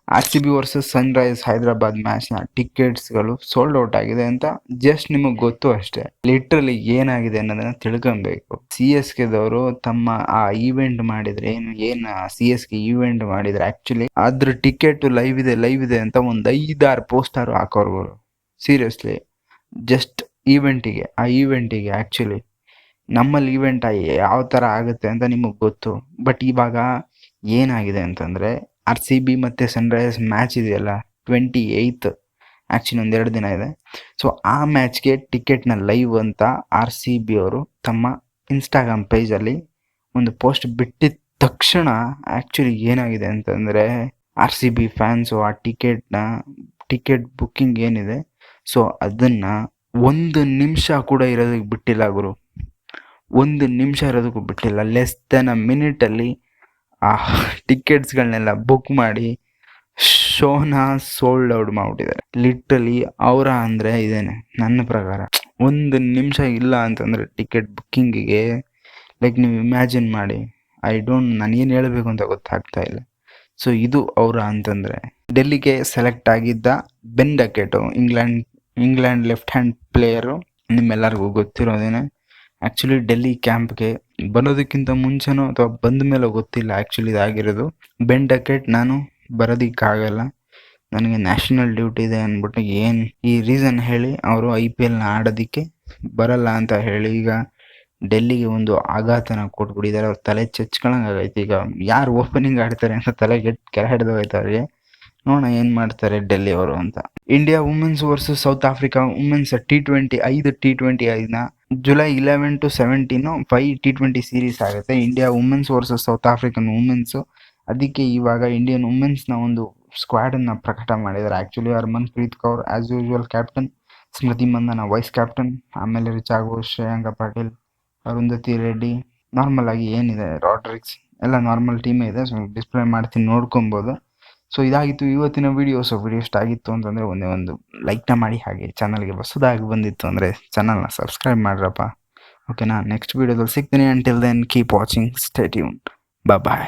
RCB versus Sunrisers Hyderabad ಮ್ಯಾಚ್ನ ಟಿಕೆಟ್ಸ್ಗಳು sold out ಆಗಿದೆ ಅಂತ ಜಸ್ಟ್ ನಿಮಗೆ ಗೊತ್ತು ಅಷ್ಟೇ. ಲಿಟ್ರಲಿ ಏನಾಗಿದೆ ಅನ್ನೋದನ್ನ ತಿಳ್ಕೊಬೇಕು. CSKದವರು ತಮ್ಮ ಆ ಈವೆಂಟ್ ಮಾಡಿದ್ರೆ ಏನು CSK ಈವೆಂಟ್ ಮಾಡಿದ್ರೆ ಆಕ್ಚುಲಿ ಅದ್ರ ಟಿಕೆಟ್ ಲೈವ್ ಇದೆ ಅಂತ ಒಂದು 5-6 ಪೋಸ್ಟರ್ ಹಾಕೋರು. ಸೀರಿಯಸ್ಲಿ ಜಸ್ಟ್ ಆ ಈವೆಂಟಿಗೆ ಆಕ್ಚುಲಿ ನಮ್ಮಲ್ಲಿ ಈವೆಂಟ್ ಯಾವ ಥರ ಆಗುತ್ತೆ ಅಂತ ನಿಮಗೆ ಗೊತ್ತು. ಬಟ್ ಇವಾಗ ಏನಾಗಿದೆ ಅಂತಂದರೆ RCB ಮತ್ತು ಸನ್ರೈಸರ್ಸ್ ಮ್ಯಾಚ್ ಇದೆಯಲ್ಲ 28th, ಆ್ಯಕ್ಚುಲಿ 1-2 ದಿನ ಇದೆ. ಸೊ ಆ ಮ್ಯಾಚ್ಗೆ ಟಿಕೆಟ್ನ ಲೈವ್ ಅಂತ RCB ಅವರು ತಮ್ಮ ಇನ್ಸ್ಟಾಗ್ರಾಮ್ ಪೇಜಲ್ಲಿ ಒಂದು ಪೋಸ್ಟ್ ಬಿಟ್ಟಿದ ತಕ್ಷಣ ಆ್ಯಕ್ಚುಲಿ ಏನಾಗಿದೆ ಅಂತಂದರೆ RCB ಫ್ಯಾನ್ಸು ಆ ಟಿಕೆಟ್ ಬುಕ್ಕಿಂಗ್ ಏನಿದೆ ಸೊ ಅದನ್ನು 1 ನಿಮಿಷ ಕೂಡ ಇರೋದಕ್ಕೆ ಬಿಟ್ಟಿಲ್ಲ ಗುರು. 1 ನಿಮಿಷ ಇರೋದಕ್ಕೂ ಬಿಟ್ಟಿಲ್ಲ. ಲೆಸ್ ದೆನ್ ಅ ಮಿನಿಟಲ್ಲಿ ಆ ಟಿಕೆಟ್ಸ್ಗಳನ್ನೆಲ್ಲ ಬುಕ್ ಮಾಡಿ ಶೋನ ಸೋಲ್ಡ್ ಔಟ್ ಮಾಡಿಬಿಟ್ಟಿದ್ದಾರೆ. ಲಿಟ್ರಲಿ ಅವರ ಅಂದರೆ ಇದೇನೆ ನನ್ನ ಪ್ರಕಾರ. 1 ನಿಮಿಷ ಇಲ್ಲ ಅಂತಂದರೆ ಟಿಕೆಟ್ ಬುಕ್ಕಿಂಗಿಗೆ ಲೈಕ್ ನೀವು ಇಮ್ಯಾಜಿನ್ ಮಾಡಿ. ನನಗೇನು ಹೇಳಬೇಕು ಅಂತ ಗೊತ್ತಾಗ್ತಾ ಇಲ್ಲ. ಸೊ ಇದು ಅವರ ಅಂತಂದರೆ ಡೆಲ್ಲಿಗೆ ಸೆಲೆಕ್ಟ್ ಆಗಿದ್ದ ಬೆನ್ ಡಕೆಟು, ಇಂಗ್ಲೆಂಡ್ ಲೆಫ್ಟ್ ಹ್ಯಾಂಡ್ ಪ್ಲೇಯರು, ನಿಮ್ಮೆಲ್ಲರಿಗೂ ಗೊತ್ತಿರೋದೇನೆ. ಆ್ಯಕ್ಚುಲಿ ಡೆಲ್ಲಿ ಕ್ಯಾಂಪ್ಗೆ ಬರೋದಕ್ಕಿಂತ ಮುಂಚೆನೋ ಅಥವಾ ಬಂದ ಮೇಲೋ ಗೊತ್ತಿಲ್ಲ ಆ್ಯಕ್ಚುಲಿ ಇದಾಗಿರೋದು. ಬೆನ್ ಡಕೆಟ್ ನಾನು ಬರೋದಕ್ಕಾಗಲ್ಲ, ನನಗೆ ನ್ಯಾಷನಲ್ ಡ್ಯೂಟಿ ಇದೆ ಅಂದ್ಬಿಟ್ಟು ಈ ರೀಸನ್ ಹೇಳಿ ಅವರು IPLನ ಆಡೋದಕ್ಕೆ ಬರಲ್ಲ ಅಂತ ಹೇಳಿ ಈಗ ಡೆಲ್ಲಿಗೆ ಒಂದು ಆಘಾತನ ಕೊಟ್ಬಿಟ್ಟಿದ್ದಾರೆ. ಅವ್ರು ತಲೆ ಚಚ್ಕೊಳಂಗಾಗೈತೆ. ಈಗ ಯಾರು ಓಪನಿಂಗ್ ಆಡ್ತಾರೆ ಅಂತ ತಲೆ ಕೆರೆ ಹಿಡ್ದೋಗೈತೆ ಅವ್ರಿಗೆ. ನೋಡೋಣ ಏನು ಮಾಡ್ತಾರೆ ಡೆಲ್ಲಿ ಅವರು ಅಂತ. India women's versus South Africa women's T20 T20 July 11 to 17 5 T20 series ಆಗುತ್ತೆ. India women's versus South African women's. ಅದಕ್ಕೆ ಇವಾಗ ಇಂಡಿಯನ್ ವುಮೆನ್ಸ್ನ ಒಂದು ಸ್ಕ್ವಾಡನ್ನು ಪ್ರಕಟ ಮಾಡಿದ್ದಾರೆ. Actually Harmanpreet Kaur as usual captain, Smriti Mandhana vice captain, ಆಮೇಲೆ ರಿಚಾ ಘೋಷ್, ಶ್ರೇಯಾಂಕ ಪಾಟೀಲ್, ಅರುಂಧತಿ ರೆಡ್ಡಿ, ನಾರ್ಮಲ್ ಆಗಿ ಏನಿದೆ ರಾಡ್ರಿಕ್ಸ್ ಎಲ್ಲ ನಾರ್ಮಲ್ ಟೀಮೇ ಇದೆ. ಸೊ ಡಿಸ್ಪ್ಲೇ ಮಾಡ್ತೀನಿ, ನೋಡ್ಕೊಬೋದು. ಸೊ ಇದಾಗಿತ್ತು ಇವತ್ತಿನ ವಿಡಿಯೋ ಇಷ್ಟ ಆಗಿತ್ತು ಅಂತಂದರೆ ಒಂದು ಲೈಕ್ನ ಮಾಡಿ. ಹಾಗೆ ಚಾನಲ್ಗೆ ಹೊಸದಾಗಿ ಬಂದಿತ್ತು ಅಂದರೆ ಚಾನಲ್ನ ಸಬ್ಸ್ಕ್ರೈಬ್ ಮಾಡ್ರಪ್ಪ. ಓಕೆನಾ? ನೆಕ್ಸ್ಟ್ ವೀಡಿಯೋದಲ್ಲಿ ಸಿಗ್ತೀನಿ. Until then keep watching, stay tuned, ಬಾಯ್.